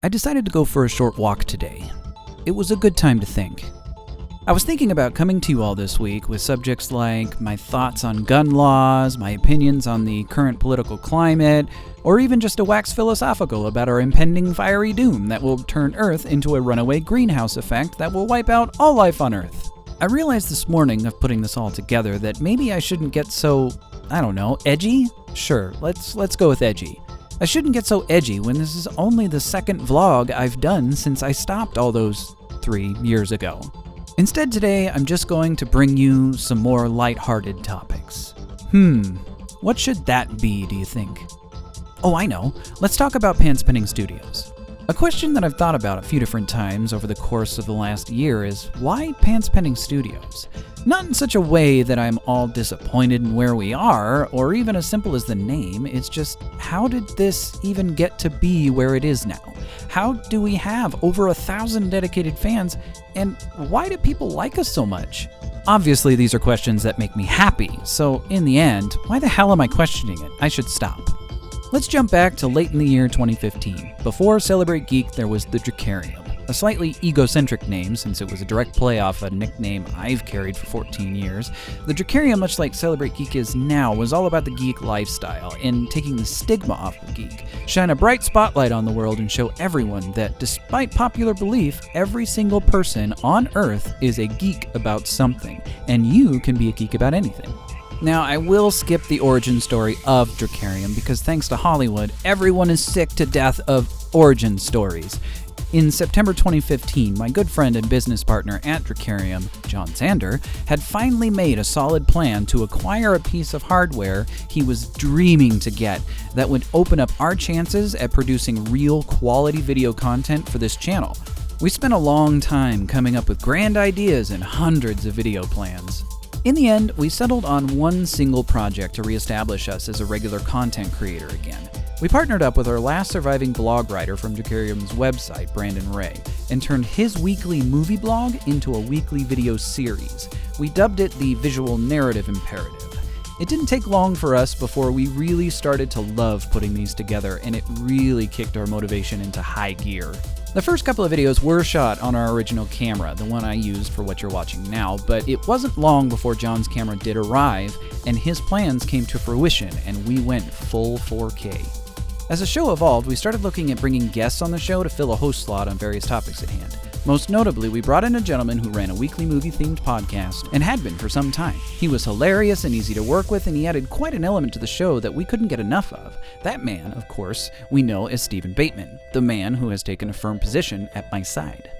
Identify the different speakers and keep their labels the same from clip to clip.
Speaker 1: I decided to go for a short walk today. It was a good time to think. I was thinking about coming to you all this week with subjects like my thoughts on gun laws, my opinions on the current political climate, or even just to wax philosophical about our impending fiery doom that will turn Earth into a runaway greenhouse effect that will wipe out all life on Earth. I realized this morning of putting this all together that maybe I shouldn't get so, edgy? Sure, let's go with edgy. I shouldn't get so edgy when this is only the second vlog I've done since I stopped all those 3 years ago. Instead today, I'm just going to bring you some more lighthearted topics. What should that be, do you think? Oh, I know. Let's talk about Pan-Spinning Studios. A question that I've thought about a few different times over the course of the last year is, why Pan-Spinning Studios? Not in such a way that I'm all disappointed in where we are, or even as simple as the name. It's just, how did this even get to be where it is now? How do we have over 1,000 dedicated fans, and why do people like us so much? Obviously, these are questions that make me happy, so in the end, why the hell am I questioning it? I should stop. Let's jump back to late in the year 2015. Before Celebrate Geek, there was the Drakarium, a slightly egocentric name since it was a direct play off a nickname I've carried for 14 years. The Drakarium, much like Celebrate Geek is now, was all about the geek lifestyle and taking the stigma off of geek, shine a bright spotlight on the world and show everyone that despite popular belief, every single person on Earth is a geek about something, and you can be a geek about anything. Now, I will skip the origin story of Drakarium because thanks to Hollywood, everyone is sick to death of origin stories. In September 2015, my good friend and business partner at Drakarium, John Zander, had finally made a solid plan to acquire a piece of hardware he was dreaming to get that would open up our chances at producing real quality video content for this channel. We spent a long time coming up with grand ideas and hundreds of video plans. In the end, we settled on one single project to reestablish us as a regular content creator again. We partnered up with our last surviving blog writer from Drakarium's website, Brandon Ray, and turned his weekly movie blog into a weekly video series. We dubbed it the Visual Narrative Imperative. It didn't take long for us before we really started to love putting these together, and it really kicked our motivation into high gear. The first couple of videos were shot on our original camera, the one I used for what you're watching now, but it wasn't long before John's camera did arrive, and his plans came to fruition, and we went full 4K. As the show evolved, we started looking at bringing guests on the show to fill a host slot on various topics at hand. Most notably, we brought in a gentleman who ran a weekly movie-themed podcast, and had been for some time. He was hilarious and easy to work with, and he added quite an element to the show that we couldn't get enough of. That man, of course, we know as Stephen Bateman, the man who has taken a firm position at my side.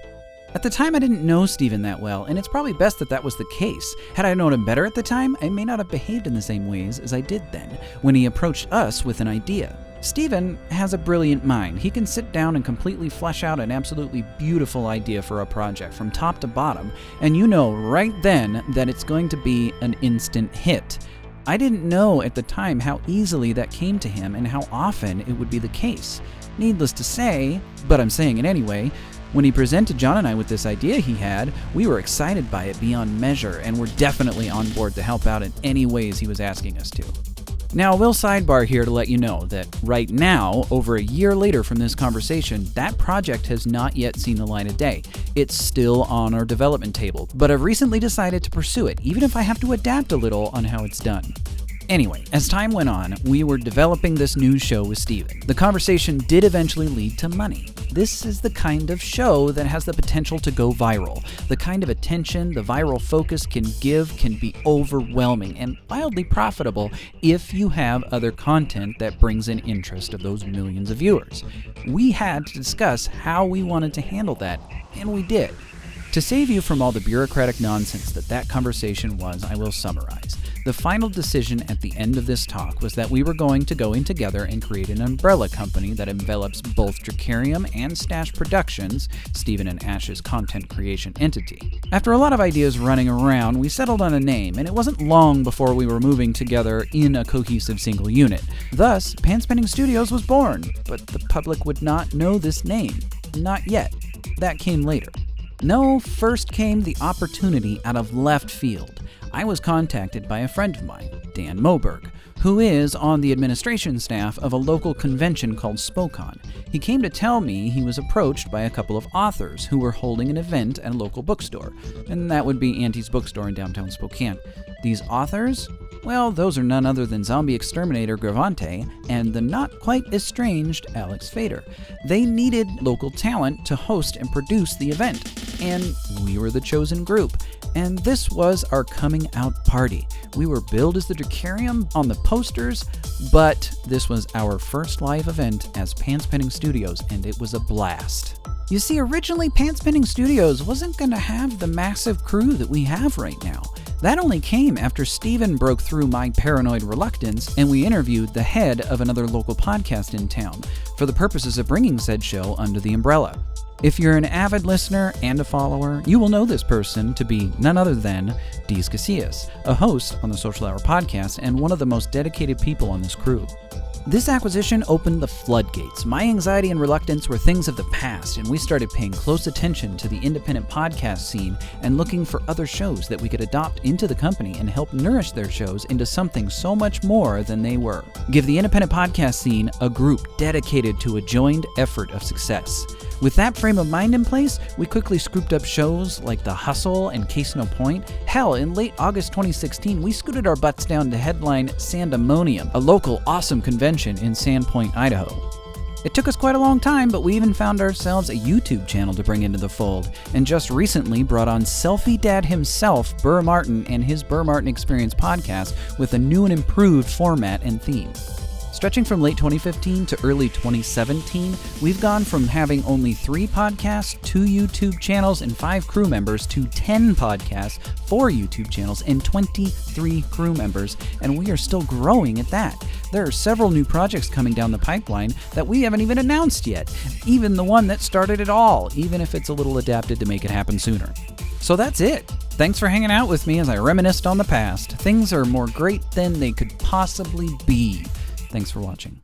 Speaker 1: At the time, I didn't know Stephen that well, and it's probably best that that was the case. Had I known him better at the time, I may not have behaved in the same ways as I did then, when he approached us with an idea. Stephen has a brilliant mind. He can sit down and completely flesh out an absolutely beautiful idea for a project from top to bottom, and you know right then that it's going to be an instant hit. I didn't know at the time how easily that came to him and how often it would be the case. Needless to say, but I'm saying it anyway, when he presented John and I with this idea he had, we were excited by it beyond measure and were definitely on board to help out in any ways he was asking us to. Now, we'll sidebar here to let you know that right now, over a year later from this conversation, that project has not yet seen the light of day. It's still on our development table, but I've recently decided to pursue it, even if I have to adapt a little on how it's done. Anyway, as time went on, we were developing this new show with Stephen. The conversation did eventually lead to money. This is the kind of show that has the potential to go viral. The kind of attention the viral focus can give can be overwhelming and wildly profitable if you have other content that brings in interest of those millions of viewers. We had to discuss how we wanted to handle that, and we did. To save you from all the bureaucratic nonsense that conversation was, I will summarize. The final decision at the end of this talk was that we were going to go in together and create an umbrella company that envelops both Drakarium and Stash Productions, Stephen and Ash's content creation entity. After a lot of ideas running around, we settled on a name, and it wasn't long before we were moving together in a cohesive single unit. Thus, Pan-Spinning Studios was born, but the public would not know this name. Not yet. That came later. No, first came the opportunity out of left field. I was contacted by a friend of mine, Dan Moberg, who is on the administration staff of a local convention called Spokane. He came to tell me he was approached by a couple of authors who were holding an event at a local bookstore, and that would be Auntie's Bookstore in downtown Spokane. These authors? Well, those are none other than zombie exterminator Grivante and the not-quite-estranged Fedyr. They needed local talent to host and produce the event, and we were the chosen group. And this was our coming out party. We were billed as the Dracarium on the posters, but this was our first live event as Pants Penning Studios, and it was a blast. You see, originally Pants Penning Studios wasn't going to have the massive crew that we have right now. That only came after Steven broke through my paranoid reluctance and we interviewed the head of another local podcast in town for the purposes of bringing said show under the umbrella. If you're an avid listener and a follower, you will know this person to be none other than Deece Casillas, a host on the Social Hour podcast and one of the most dedicated people on this crew. This acquisition opened the floodgates. My anxiety and reluctance were things of the past, and we started paying close attention to the independent podcast scene and looking for other shows that we could adopt into the company and help nourish their shows into something so much more than they were. Give the independent podcast scene a group dedicated to a joined effort of success. With that frame of mind in place, we quickly scooped up shows like The Hustle and Case No Point. Hell, in late August 2016, we scooted our butts down to headline Sandemonium, a local awesome convention in Sandpoint, Idaho. It took us quite a long time, but we even found ourselves a YouTube channel to bring into the fold, and just recently brought on Selfie Dad himself, Burr Martin, and his Burr Martin Experience podcast with a new and improved format and theme. Stretching from late 2015 to early 2017, we've gone from having only 3 podcasts, 2 YouTube channels, and 5 crew members to 10 podcasts, 4 YouTube channels, and 23 crew members, and we are still growing at that. There are several new projects coming down the pipeline that we haven't even announced yet, even the one that started it all, even if it's a little adapted to make it happen sooner. So that's it. Thanks for hanging out with me as I reminisced on the past. Things are more great than they could possibly be. Thanks for watching.